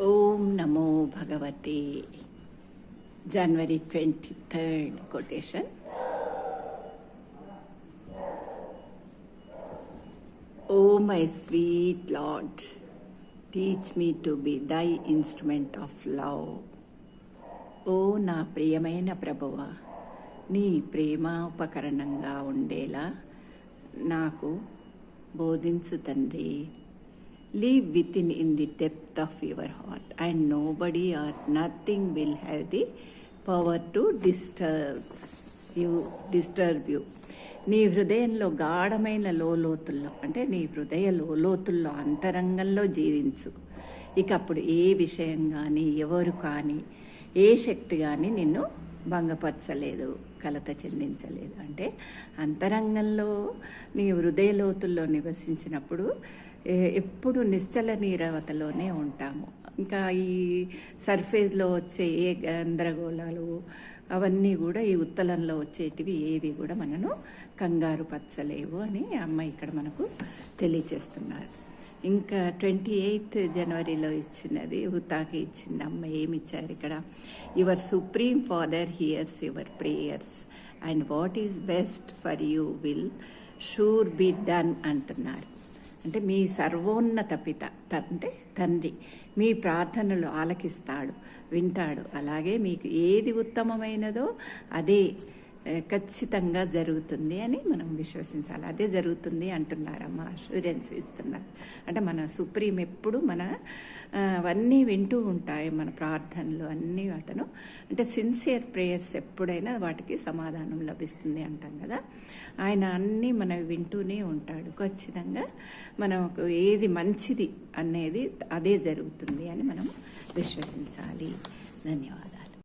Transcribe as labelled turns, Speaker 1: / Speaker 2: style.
Speaker 1: ఓం నమో భగవతే. January 23rd quotation. O my sweet Lord, teach me to be thy instrument of love. ఓ నా ప్రియమైన ప్రభువా, నీ ప్రేమోపకరణంగా ఉండేలా నాకు బోధించు తండ్రి. Live within in the depth of your heart, and nobody or nothing will have the power to disturb you. నీ హృదయంలో గాఢమైన లోతుల్లో, అంటే నీ హృదయ లోతుల్లో అంతరంగంలో జీవించు. ఇక అప్పుడు ఏ విషయం కానీ, ఎవరు కానీ, ఏ శక్తి కానీ నిన్ను భంగపరచలేదు, కలత చెందించలేదు. అంటే అంతరంగంలో నీ హృదయ లోతుల్లో నివసించినప్పుడు ఎప్పుడు నిశ్చల నీరవతలోనే ఉంటాము. ఇంకా ఈ సర్ఫేస్లో వచ్చే ఏ గందరగోళాలు అవన్నీ కూడా ఈ ఉత్తలంలో వచ్చేటివి ఏవి కూడా మనను కంగారు పరచలేవు అని అమ్మ ఇక్కడ మనకు తెలియచేస్తున్నారు. ఇంకా 28th జనవరిలో ఇచ్చినది హుతాకి ఇచ్చింది అమ్మ. ఏమి ఇచ్చారు ఇక్కడ? Your supreme father hears your prayers and what is best for you will sure be done అంటున్నారు. అంటే మీ సర్వోన్నత పిత అంటే తండ్రి మీ ప్రార్థనలు ఆలకిస్తాడు, వింటాడు. అలాగే మీకు ఏది ఉత్తమమైనదో అదే ఖచ్చితంగా జరుగుతుంది అని మనం విశ్వసించాలి. అదే జరుగుతుంది అంటున్నారమ్మ, అష్యూరెన్స్ ఇస్తున్నారు. అంటే మన సుప్రీం ఎప్పుడు మన అవన్నీ వింటూ ఉంటాయి, మన ప్రార్థనలు అన్నీ అతను అంటే సిన్సియర్ ప్రేయర్స్ ఎప్పుడైనా వాటికి సమాధానం లభిస్తుంది అంటాం కదా. ఆయన అన్నీ మనం వింటూనే ఉంటాడు. ఖచ్చితంగా మనకు ఏది మంచిది అనేది అదే జరుగుతుంది అని మనం విశ్వసించాలి. ధన్యవాదాలు.